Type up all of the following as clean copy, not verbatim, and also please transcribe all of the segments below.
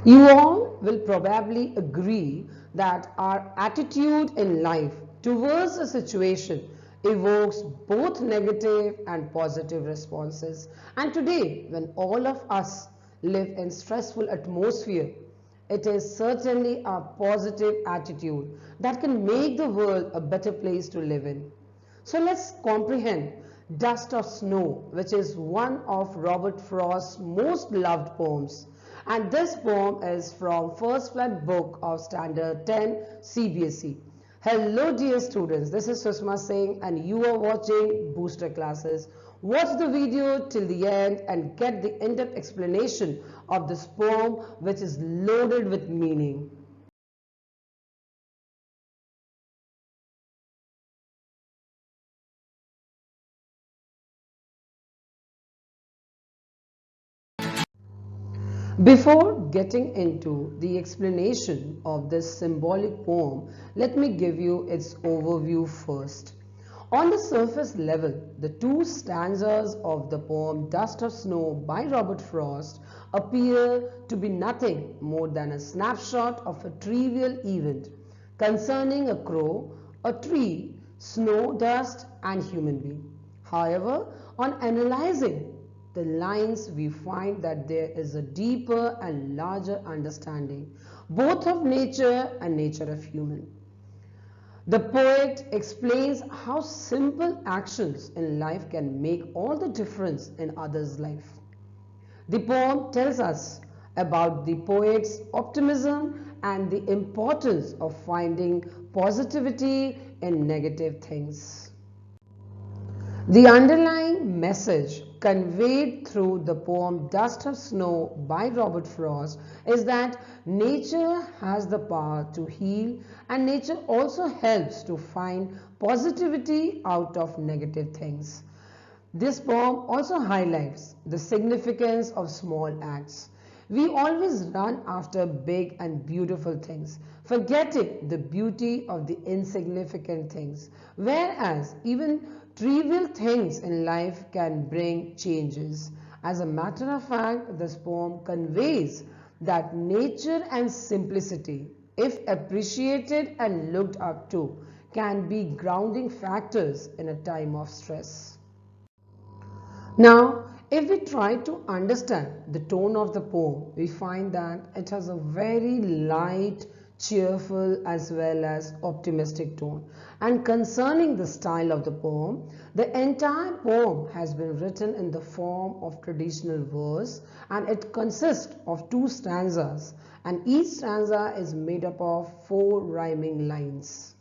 You all will probably agree that our attitude in life towards a situation evokes both negative and positive responses. And today, when all of us live in stressful atmosphere, it is certainly a positive attitude that can make the world a better place to live in. So let's comprehend Dust of Snow, which is one of Robert Frost's most loved poems. And this poem is from First Flood book of Standard 10 CBSE. Hello dear students, this is Sushma Singh and you are watching Booster Classes. Watch the video till the end and get the in-depth explanation of this poem which is loaded with meaning. Before getting into the explanation of this symbolic poem, let me give you its overview first. On the surface level, the two stanzas of the poem Dust of Snow by Robert Frost appear to be nothing more than a snapshot of a trivial event concerning a crow, a tree, snow, dust, and human being. However, on analyzing the lines, we find that there is a deeper and larger understanding both of nature and nature of human. The poet explains how simple actions in life can make all the difference in others' life. The poem tells us about the poet's optimism and the importance of finding positivity in negative things. The underlying message conveyed through the poem Dust of Snow by Robert Frost is that nature has the power to heal and nature also helps to find positivity out of negative things. This poem also highlights the significance of small acts. We always run after big and beautiful things, forgetting the beauty of the insignificant things, whereas even trivial things in life can bring changes. As a matter of fact, this poem conveys that nature and simplicity, if appreciated and looked up to, can be grounding factors in a time of stress. Now, if we try to understand the tone of the poem, we find that it has a very light, cheerful as well as optimistic tone. And concerning the style of the poem, the entire poem has been written in the form of traditional verse and it consists of two stanzas and each stanza is made up of 4 rhyming lines.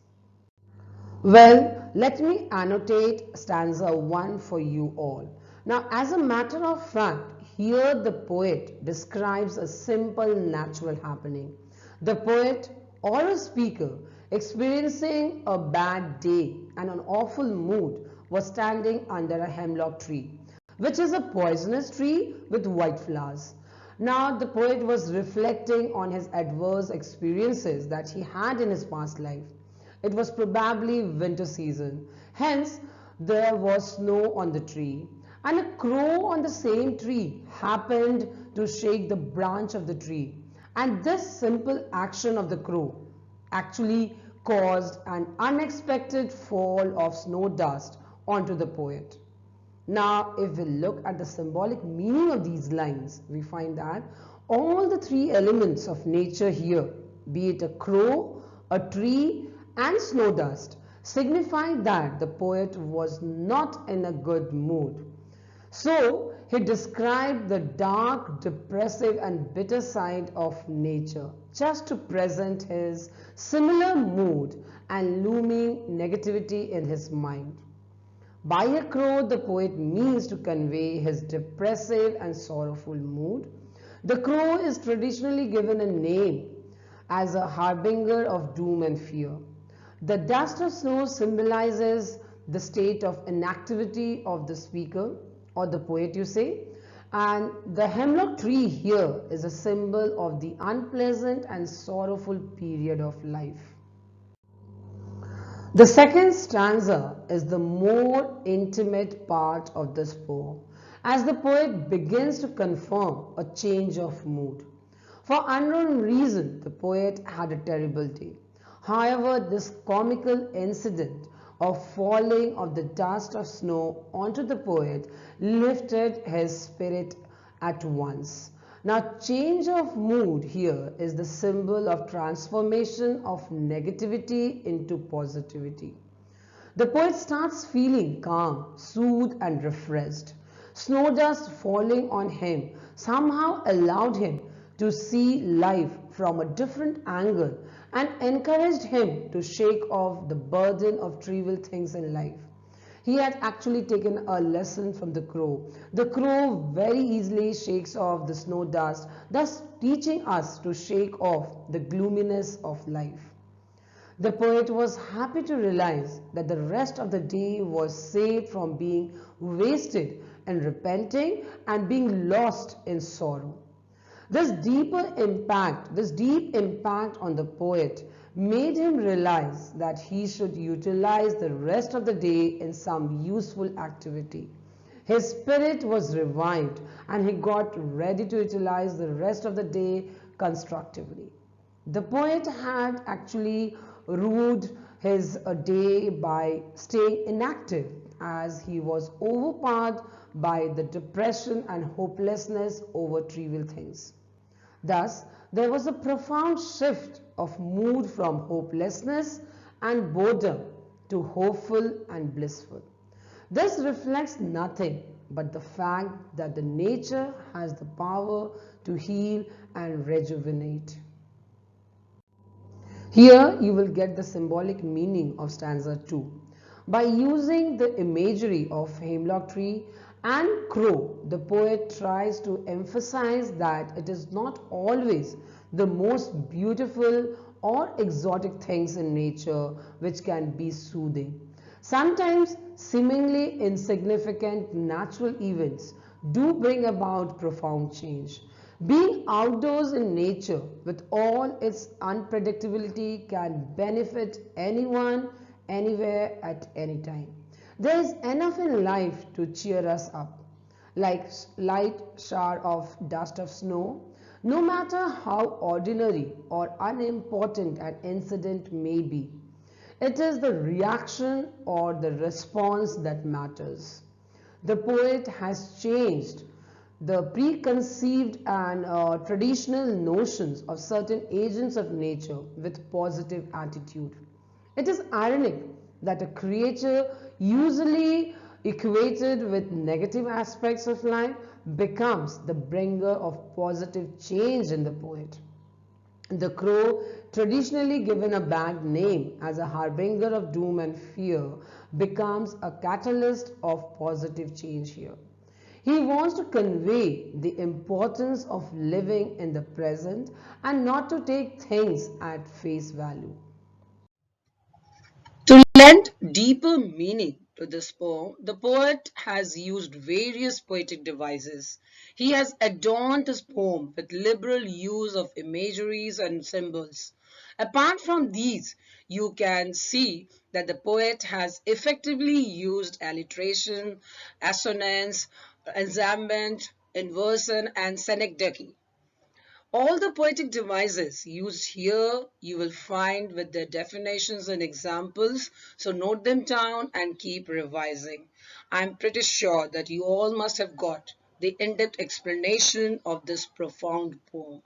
Well, let me annotate stanza 1 for you all. Now, as a matter of fact, here the poet describes a simple natural happening. The poet or a speaker experiencing a bad day and an awful mood was standing under a hemlock tree, which is a poisonous tree with white flowers. Now, the poet was reflecting on his adverse experiences that he had in his past life. It was probably winter season. Hence, there was snow on the tree. And a crow on the same tree happened to shake the branch of the tree. And this simple action of the crow actually caused an unexpected fall of snow dust onto the poet. Now, if we look at the symbolic meaning of these lines, we find that all the 3 elements of nature here, be it a crow, a tree, and snow dust, signify that the poet was not in a good mood. So, he described the dark, depressive, and bitter side of nature just to present his similar mood and looming negativity in his mind. By a crow, the poet means to convey his depressive and sorrowful mood. The crow is traditionally given a name as a harbinger of doom and fear. The dust of snow symbolizes the state of inactivity of the speaker or the poet, you say, and the hemlock tree here is a symbol of the unpleasant and sorrowful period of life. The second stanza is the more intimate part of this poem, as the poet begins to confirm a change of mood. For unknown reason, the poet had a terrible day. However, this comical incident of falling of the dust of snow onto the poet lifted his spirit at once. Now, change of mood here is the symbol of transformation of negativity into positivity. The poet starts feeling calm, soothed, and refreshed. Snow dust falling on him somehow allowed him to see life from a different angle and encouraged him to shake off the burden of trivial things in life. He had actually taken a lesson from the crow. The crow very easily shakes off the snow dust, thus teaching us to shake off the gloominess of life. The poet was happy to realize that the rest of the day was saved from being wasted in repenting and being lost in sorrow. This deep impact on the poet made him realize that he should utilize the rest of the day in some useful activity. His spirit was revived and he got ready to utilize the rest of the day constructively. The poet had actually ruled his day by staying inactive as he was overpowered by the depression and hopelessness over trivial things. Thus, there was a profound shift of mood from hopelessness and boredom to hopeful and blissful. This reflects nothing but the fact that the nature has the power to heal and rejuvenate. Here you will get the symbolic meaning of stanza 2. By using the imagery of hemlock tree and crow, the poet tries to emphasize that it is not always the most beautiful or exotic things in nature which can be soothing. Sometimes seemingly insignificant natural events do bring about profound change. Being outdoors in nature with all its unpredictability can benefit anyone, anywhere, at any time. There is enough in life to cheer us up, like light shower of dust of snow, no matter how ordinary or unimportant an incident may be. It is the reaction or the response that matters. The poet has changed the preconceived and traditional notions of certain agents of nature with positive attitude. It is ironic that a creature usually equated with negative aspects of life becomes the bringer of positive change in the poet. The crow, traditionally given a bad name as a harbinger of doom and fear, becomes a catalyst of positive change here. He wants to convey the importance of living in the present and not to take things at face value. To lend deeper meaning to this poem, the poet has used various poetic devices. He has adorned his poem with liberal use of imageries and symbols. Apart from these, you can see that the poet has effectively used alliteration, assonance, enjambment, inversion, and synecdoche. All the poetic devices used here you will find with their definitions and examples, so note them down and keep revising. I'm pretty sure that you all must have got the in-depth explanation of this profound poem.